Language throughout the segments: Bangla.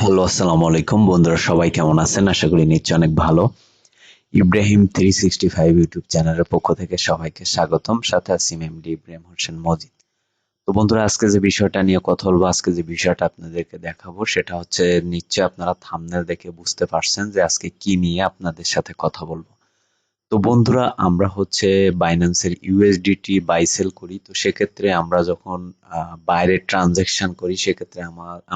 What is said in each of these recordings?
হ্যালো, আসসালামু আলাইকুম বন্ধুরা, সবাই কেমন আছেন? আশা করি নিশ্চয় অনেক ভালো। ইব্রাহিম 365 ইউটিউব চ্যানেলের পক্ষ থেকে সবাইকে স্বাগতম। সাথে আছি এমডি ইব্রাহিম হোসেন মজিদ। তো বন্ধুরা, আজকে যে বিষয়টা নিয়ে কথা বলবো, আজকে যে বিষয়টা আপনাদেরকে দেখাবো সেটা হচ্ছে, নিশ্চয় আপনারা থাম্বনেল দেখে বুঝতে পারছেন যে আজকে কি নিয়ে আপনাদের সাথে কথা বলবো। তো বন্ধুরা, আমরা হচ্ছে বাইন্যান্সের ইউএসডিটি বাই সেল করি। তো সেক্ষেত্রে আমরা যখন বাইরে ট্রানজেকশন করি, সেক্ষেত্রে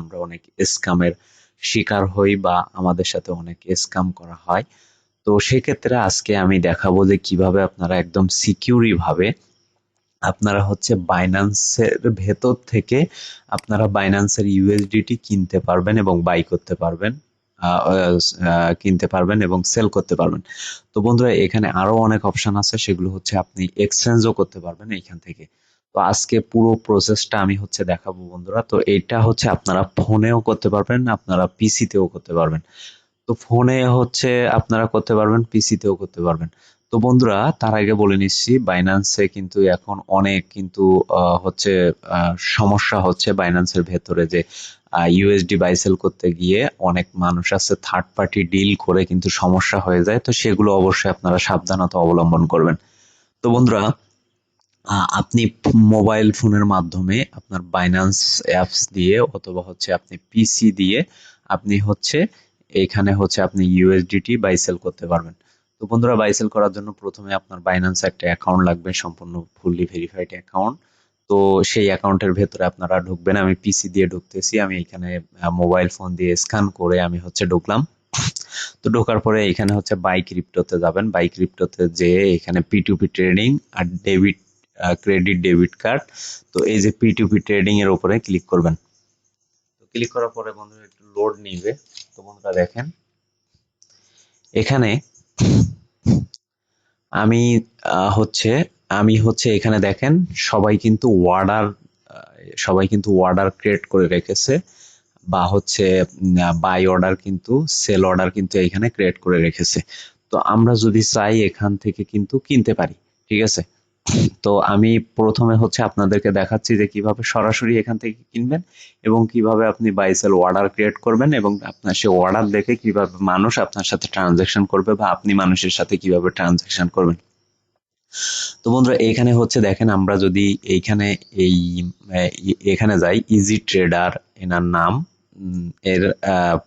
আমরা অনেক স্ক্যামের শিকার হই বা আমাদের সাথে অনেক স্ক্যাম করা হয়। তো সেক্ষেত্রে আজকে আমি দেখাবো যে কিভাবে আপনারা একদম সিকিউরি ভাবে আপনারা হচ্ছে বাইন্যান্সের ভেতর থেকে আপনারা বাইন্যান্সের ইউএসডিটি কিনতে পারবেন এবং বাই করতে পারবেন, কিনতে পারবেন এবং সেল করতে পারবেন। তো বন্ধুরা, এখানে আরো অনেক অপশন আছে, সেগুলো হচ্ছে আপনি এক্সচেঞ্জও করতে পারবেন এইখান থেকে। তো আজকে পুরো প্রসেসটা আমি হচ্ছে দেখাবো বন্ধুরা। তো এটা হচ্ছে আপনারা ফোনেও করতে পারবেন, আপনারা পিসিতেও করতে পারবেন। তো ফোনে হচ্ছে আপনারা করতে পারবেন, পিসিতেও করতে পারবেন। তো বন্ধুরা, তার আগে বলে নিচ্ছি, বাইন্যান্সে কিন্তু এখন অনেক কিন্তু হচ্ছে সমস্যা হচ্ছে বাইন্যান্সের ভেতরে, যে ইউএসডি বাই সেল করতে গিয়ে অনেক মানুষ আছে থার্ড পার্টি ডিল করে কিন্তু সমস্যা হয়ে যায়। তো সেগুলো অবশ্যই আপনারা সাবধানতা অবলম্বন করবেন। তো বন্ধুরা, আপনি মোবাইল ফোনের মাধ্যমে আপনার বাইন্যান্স অ্যাপস দিয়ে অথবা হচ্ছে আপনি পিসি দিয়ে আপনি হচ্ছে এখানে হচ্ছে আপনি ইউএসডিটি বাই সেল করতে পারবেন। তো বন্ধুরা, বাই সেল করার জন্য প্রথমে আপনার বাইন্যান্স একটা অ্যাকাউন্ট লাগবে, সম্পূর্ণ ফুললি ভেরিফাইড অ্যাকাউন্ট। তো সেই অ্যাকাউন্টের ভেতরে আপনারা ঢুকবেন। আমি পিসি দিয়ে ঢুকতেছি। আমি এখানে মোবাইল ফোন দিয়ে স্ক্যান করে আমি হচ্ছে ঢুকলাম। তো ঢোকার পরে এখানে হচ্ছে বাই ক্রিপ্টোতে যাবেন। বাই ক্রিপ্টোতে যেয়ে এখানে P2P ট্রেডিং আর ক্রেডিট ডেবিট কার্ড। তো এই যে P2P ট্রেডিং এর উপরে ক্লিক করবেন। তো ক্লিক করার পরে বন্ধুরা একটু লোড নিবে। তো বন্ধুরা দেখেন, এখানে আমি হচ্ছে এখানে দেখেন, সবাই কিন্তু অর্ডার সবাই কিন্তু অর্ডার ক্রিয়েট করে রেখেছে, বা হচ্ছে বাই অর্ডার কিন্তু সেল অর্ডার কিন্তু এখানে ক্রিয়েট করে রেখেছে। তো আমরা যদি চাই এখান থেকে কিন্তু কিনতে পারি। ঠিক আছে। তো আমি প্রথমে হচ্ছে আপনাদেরকে দেখাচ্ছি যে কিভাবে সরাসরি এখান থেকে কিনবেন এবং কিভাবে আপনি বাই সেল অর্ডার ক্রিয়েট করবেন, এবং আপনার সেই অর্ডার দেখে কিভাবে মানুষ আপনার সাথে ট্রানজাকশন করবে বা আপনি মানুষের সাথে কিভাবে ট্রানজাকশন করবেন। তো বন্ধুরা, এখানে হচ্ছে দেখেন, আমরা যদি এইখানে এই এখানে যাই, ইজি ট্রেডার এনার নাম, এর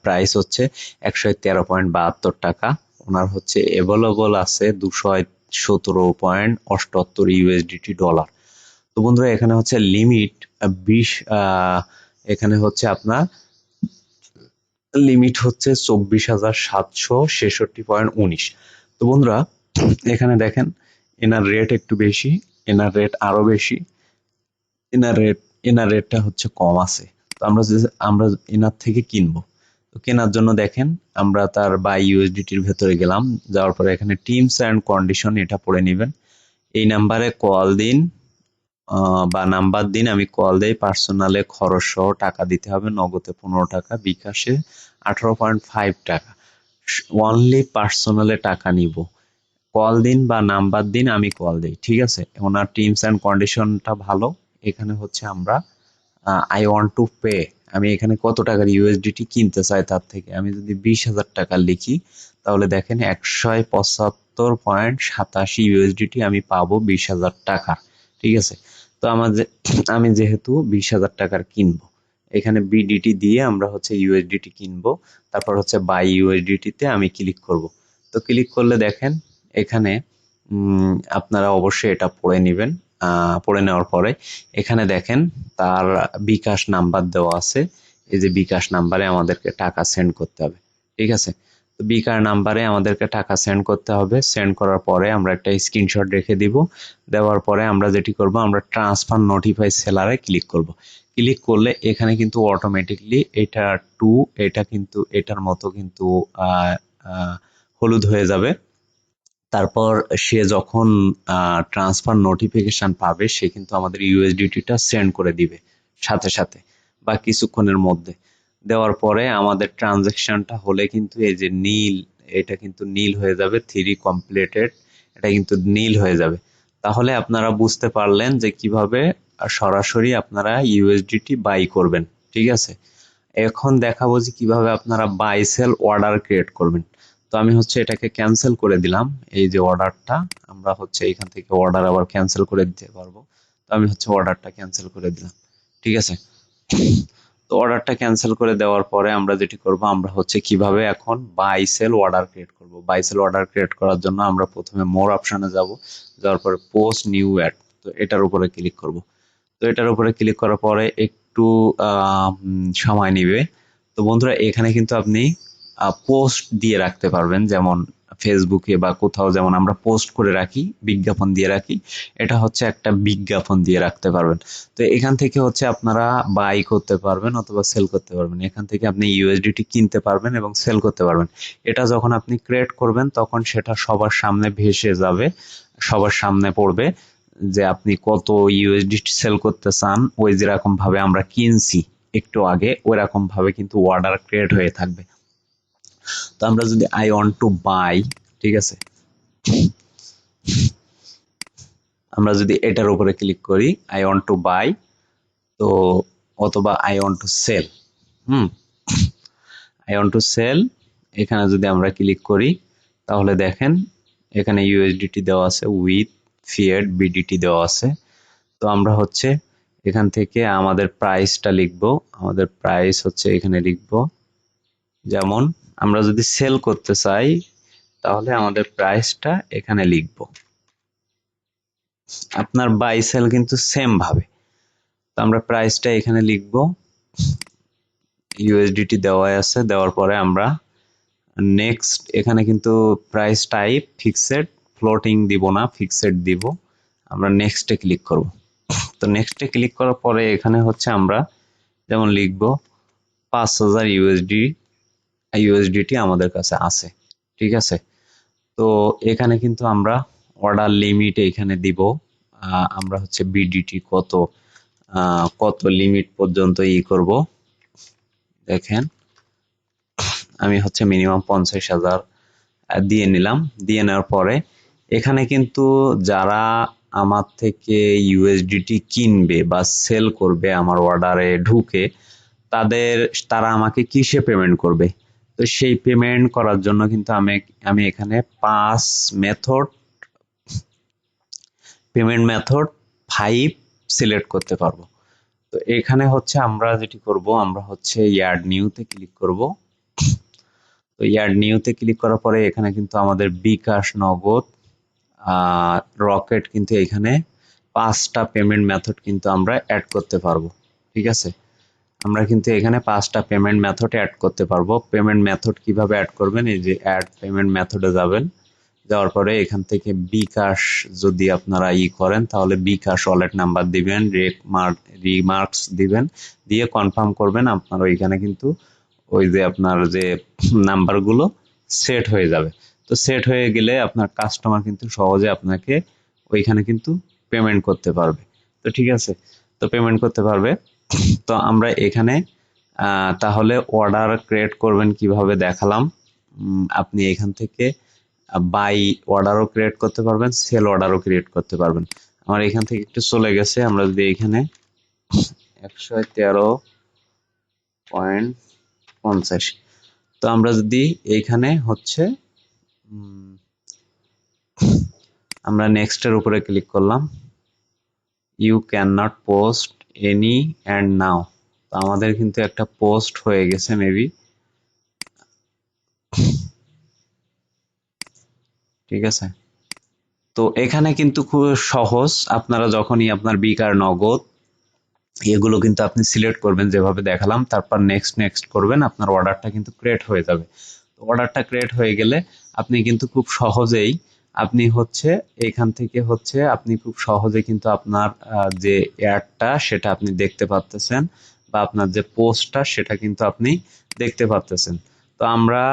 প্রাইস হচ্ছে 113.72 টাকা। ওনার হচ্ছে অ্যাভেলেবল আছে 217.78 ইউএসডিটি ডলার। তো বন্ধুরা, এখানে হচ্ছে লিমিট 20, এখানে হচ্ছে আপনার লিমিট হচ্ছে 24,766.19। তো বন্ধুরা, এখানে দেখেন, এনার রেট একটু বেশি, এনার রেট আরো বেশি, এনার রেট এনার রেটটা হচ্ছে কম আছে। তো আমরা এনার থেকে কিনবো। তো কেনার জন্য দেখেন, আমরা তার বাই ইউএসডিটির ভেতরে গেলাম। যাওয়ার পরে এখানে টিমস অ্যান্ড কন্ডিশন এটা পড়ে নেবেন। এই নাম্বারে কল দিন বা নাম্বার দিন। আমি কল দেই। পার্সোনালে খরচ সহ টাকা দিতে হবে, নগদে 15 টাকা, বিকাশে 18.5 টাকা। অনলি পার্সোনালে টাকা নিব। কল দিন বা নাম্বার দিন, আমি কল দিই। ঠিক আছে। ওনার টিমস অ্যান্ড কন্ডিশনটা ভালো। এখানে হচ্ছে আমরা আই ওয়ান্ট টু পে, আমি এখানে কত টাকার ইউএসডিটি কিনতে চাই তার থেকে। আমি যদি 20,000 টাকা লিখি, তাহলে দেখেন 175.87 ইউএসডিটি আমি পাবো 20,000 টাকা। ঠিক আছে। তো আমি যেহেতু 20,000 টাকার কিনবো, এখানে বিডিটি দিয়ে আমরা হচ্ছে ইউএসডিটি কিনবো। তারপর হচ্ছে বাই ইউএসডিটি তে আমি ক্লিক করব। তো ক্লিক করলে দেখেন, এখানে আপনারা অবশ্যই এটা পড়ে নেবেন। পড়ে নেওয়ার পরে এখানে দেখেন তার বিকাশ নাম্বার দেওয়া আছে। এই যে বিকাশ নাম্বারে আমাদেরকে টাকা সেন্ড করতে হবে। ঠিক আছে। তো বিকাশ নাম্বারে আমাদেরকে টাকা সেন্ড করতে হবে। সেন্ড করার পরে আমরা একটা স্ক্রিনশট রেখে দিব। দেওয়ার পরে আমরা যেটি করব, আমরা ট্রান্সফার নোটিফাই সেলারে ক্লিক করব। ক্লিক করলে এখানে কিন্তু অটোমেটিকলি এটা এটা কিন্তু এটার মতো কিন্তু হলুদ হয়ে যাবে। তারপর সে যখন ট্রান্সফার নোটিফিকেশন পাবে, সে কিন্তু আমাদের ইউএসডিটিটা সেন্ড করে দিবে সাথে সাথে বা কিছুক্ষণের মধ্যে। দেওয়ার পরে আমাদের ট্রানজাকশনটা হলে কিন্তু এই যে নীল, এটা কিন্তু নীল হয়ে যাবে, 3 কমপ্লিটেড, এটা কিন্তু নীল হয়ে যাবে। তাহলে আপনারা বুঝতে পারলেন যে কিভাবে সরাসরি আপনারা ইউএসডিটি বাই করবেন। ঠিক আছে। এখন দেখাবো যে কিভাবে আপনারা বাই সেল অর্ডার ক্রিয়েট করবেন। তো আমি হচ্ছে এটাকে ক্যান্সেল করে দিলাম, এই যে অর্ডারটা আমরা হচ্ছে এখান থেকে অর্ডার আবার ক্যান্সেল করে দিতে পারবো। তো আমি হচ্ছে অর্ডারটা ক্যান্সেল করে দিলাম, ঠিক আছে। তো অর্ডারটা ক্যান্সেল করে দেওয়ার পরে আমরা যেটি করব, আমরা হচ্ছে কিভাবে এখন বাই সেল অর্ডার ক্রিয়েট করব। বাই সেল অর্ডার ক্রিয়েট করার জন্য আমরা প্রথমে মোর অপশনে যাব, যাওয়ার পরে পোস্ট নিউ অ্যাড, তো এটার উপরে ক্লিক করব। তো এটার উপরে ক্লিক করার পরে একটু সময় নিবে। তো বন্ধুরা এখানে কিন্তু আপনি পোস্ট দিয়ে রাখতে পারবেন, যেমন ফেসবুকে বা কোথাও যেমন আমরা পোস্ট করে রাখি, বিজ্ঞাপন দিয়ে রাখি, এটা হচ্ছে একটা বিজ্ঞাপন দিয়ে রাখতে পারবেন। তো এখান থেকে হচ্ছে আপনারা বাই করতে পারবেন অথবা সেল করতে পারবেন। এখান থেকে আপনি ইউএসডিটি কিনতে পারবেন এবং সেল করতে পারবেন। এটা যখন আপনি ক্রিয়েট করবেন তখন সেটা সবার সামনে ভেসে যাবে, সবার সামনে পড়বে যে আপনি কত ইউএসডিটি সেল করতে চান। ওই যেরকম ভাবে আমরা কিনছি একটু আগে ওই রকম ভাবে কিন্তু অর্ডার ক্রিয়েট হয়ে থাকবে। তো আমরা যদি আই ওয়ান্ট টু বাই, ঠিক আছে, আমরা যদি এটার উপরে ক্লিক করি আই ওয়ান্ট টু বাই, তো অথবা I want to sell, hmm, I want to sell, এখানে যদি আমরা ক্লিক করি তাহলে দেখেন এখানে ইউএসডিটি দেওয়া আছে, উইথ ফিয়েট বিডিটি দেওয়া আছে। তো আমরা হচ্ছে এখান থেকে আমাদের প্রাইসটা লিখব, আমাদের প্রাইস হচ্ছে এখানে লিখব, যেমন আমরা যদি সেল করতে চাই তাহলে আমাদের প্রাইসটা এখানে লিখব। আপনার বাই সেল কিন্তু সেম ভাবে। তো আমরা প্রাইসটা এখানে লিখব, ইউএসডিটি দেওয়া আছে, দেওয়ার পরে আমরা নেক্সট, এখানে কিন্তু প্রাইস টাইপ ফিক্সড, ফ্লোটিং দিব না, ফিক্সড দিব। আমরা নেক্সটে ক্লিক করব। তো নেক্সটে ক্লিক করার পরে এখানে হচ্ছে আমরা যেমন লিখব 5000 ইউএসডিটি আমাদের কাছে আছে, ঠিক আছে। তো এখানে কিন্তু আমরা অর্ডার লিমিট এখানে দিব, আমরা হচ্ছে বিডিটি কত কত লিমিট পর্যন্ত করব। দেখেন আমি হচ্ছে মিনিমাম 50,000 দিয়ে নিলাম। দিয়ে নেওয়ার পরে এখানে কিন্তু যারা আমার থেকে ইউএসডিটি কিনবে বা সেল করবে আমার অর্ডারে ঢুকে, তারা আমাকে কিসে পেমেন্ট করবে। তো সেই পেমেন্ট করার জন্য কিন্তু আমি এখানে পেমেন্ট মেথড 5 সিলেক্ট করতে পারবো। তো এখানে হচ্ছে আমরা যেটি করব, আমরা হচ্ছে ইয়ার্ড নিউতে ক্লিক করব। তো ইয়ার্ড নিউতে ক্লিক করার পরে এখানে কিন্তু আমাদের বিকাশ, নগদ, রকেট কিন্তু এখানে 5টা পেমেন্ট মেথড কিন্তু আমরা অ্যাড করতে পারবো, ঠিক আছে। আমরা কিন্তু এখানে 5টা পেমেন্ট মেথড অ্যাড করতে পারবো। পেমেন্ট মেথড কিভাবে অ্যাড করবেন, এই যে অ্যাড পেমেন্ট মেথডে যাবেন, যাওয়ার পরে এখান থেকে বিকাশ যদি আপনারা করেন তাহলে বিকাশ ওয়ালেট নাম্বার দিবেন, রিমার্কস দিবেন, দিয়ে কনফার্ম করবেন। আপনার ওইখানে কিন্তু ওই যে আপনার যে নাম্বারগুলো সেট হয়ে যাবে। তো সেট হয়ে গেলে আপনার কাস্টমার কিন্তু সহজে আপনাকে ওইখানে কিন্তু পেমেন্ট করতে পারবে। তো ঠিক আছে, তো পেমেন্ট করতে পারবে। তো আমরা এখানে তাহলে অর্ডার ক্রিয়েট করবেন কিভাবে দেখালাম। আপনি এখান থেকে বাই অর্ডারও ক্রিয়েট করতে পারবেন, সেল অর্ডারও ক্রিয়েট করতে পারবেন। আমার এখান থেকে একটু চলে গেছে, আমরা যদি এখানে 113.50, তো আমরা যদি এইখানে হচ্ছে আমরা নেক্সটের উপরে ক্লিক করলাম, you can not post any and now. তো আমাদের কিন্তু একটা পোস্ট হয়ে গেছে মেবি, ঠিক আছে। তো এখানে কিন্তু খুব সহজ, আপনারা যখনই আপনার বিকার, নগদ এগুলো কিন্তু আপনি সিলেক্ট করবেন যেভাবে দেখালাম, তারপর নেক্সট নেক্সট করবেন, আপনার অর্ডারটা কিন্তু ক্রিয়েট হয়ে যাবে। তো অর্ডারটা ক্রিয়েট হয়ে গেলে আপনি কিন্তু খুব সহজেই আপনি হচ্ছে এখান থেকে হচ্ছে আপনি খুব সহজে কিন্তু আপনার যে অ্যাডটা সেটা আপনি দেখতে পাচ্ছেন, বা আপনার যে পোস্টটা সেটা কিন্তু আপনি দেখতে পাচ্ছেন। তো আমরা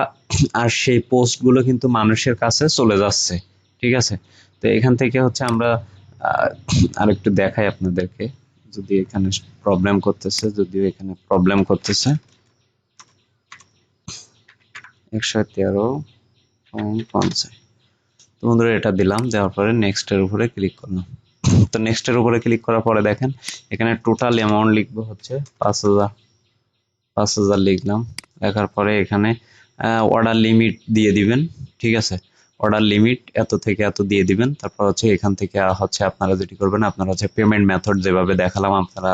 আর সেই পোস্টগুলো কিন্তু মানুষের কাছে চলে যাচ্ছে, ঠিক আছে। তো এখান থেকে হচ্ছে আমরা আরেকটু দেখাই আপনাদেরকে, যদি এখানে প্রবলেম করতেছে, যদিও এখানে প্রবলেম করতেছে 113.50। তো বন্ধুরা এটা দিলাম, দেওয়ার পরে নেক্সটের উপরে ক্লিক করলাম। তো নেক্সটের উপরে ক্লিক করার পরে দেখেন এখানে টোটাল অ্যামাউন্ট লিখবো হচ্ছে 5,000, 5,000 লিখলাম। লেখার পরে এখানে অর্ডার লিমিট দিয়ে দিবেন। ঠিক আছে, অর্ডার লিমিট এত থেকে এত দিয়ে দিবেন। তারপর হচ্ছে এখান থেকে হচ্ছে আপনারা যেটি করবেন, আপনারা হচ্ছে পেমেন্ট মেথড যেভাবে দেখালাম, আপনারা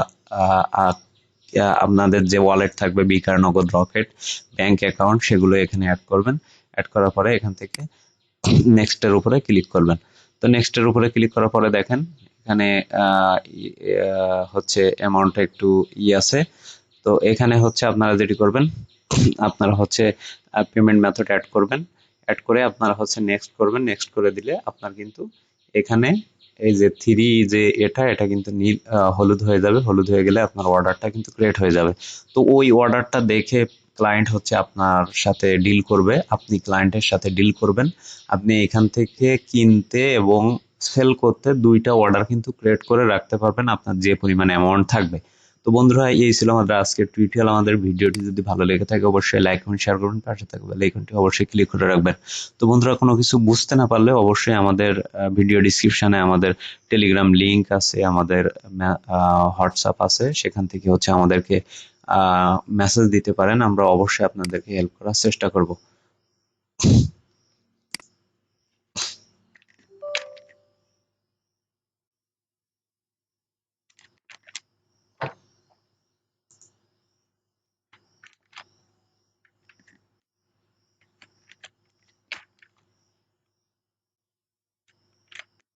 আপনাদের যে ওয়ালেট থাকবে, বিকার, নগদ, রকেট, ব্যাংক অ্যাকাউন্ট, সেগুলো এখানে অ্যাড করবেন। অ্যাড করার পরে এখান থেকে নেক্সট এর উপরে ক্লিক করবেন। তো নেক্সট এর উপরে ক্লিক করার পরে দেখেন এখানে হচ্ছে অ্যামাউন্টটা একটু আছে। তো এখানে হচ্ছে আপনারা যেটি করবেন, আপনারা হচ্ছে পেমেন্ট মেথড অ্যাড করবেন। অ্যাড করে আপনারা হচ্ছে নেক্সট করবেন। নেক্সট করে দিলে আপনার কিন্তু এখানে এই যে থ্রি, যে এটা কিন্তু নীল হলুদ হয়ে যাবে। হলুদ হয়ে গেলে আপনার অর্ডারটা কিন্তু ক্রিয়েট হয়ে যাবে। তো ওই অর্ডারটা দেখে ক্লায়েন্ট হচ্ছে আপনার সাথে ডিল করবে, আপনি ক্লায়েন্টের সাথে ডিল করবেন। আপনি এখান থেকে কিনতে এবং সেল করতে দুইটা অর্ডার কিন্তু ক্রিয়েট করে রাখতে পারবেন, আপনার যে পরিমাণ অ্যামাউন্ট থাকবে। তো বন্ধুরা, এই ছিল আমাদের আজকের টিউটোরিয়াল। আমাদের ভিডিওটি যদি ভালো লেগে থাকে অবশ্যই লাইক কমেন্ট শেয়ার করবেন, পাশে থাকা বেল আইকনটি অবশ্যই ক্লিক করে রাখবেন। তো বন্ধুরা, কোনো কিছু বুঝতে না পারলে অবশ্যই আমাদের ভিডিও ডিসক্রিপশনে আমাদের টেলিগ্রাম লিংক আছে, আমাদের হোয়াটসঅ্যাপ আছে, সেখান থেকে হচ্ছে আমাদেরকে মেসেজ দিতে পারেন। আমরা অবশ্যই আপনাদেরকে হেল্প করার চেষ্টা করব।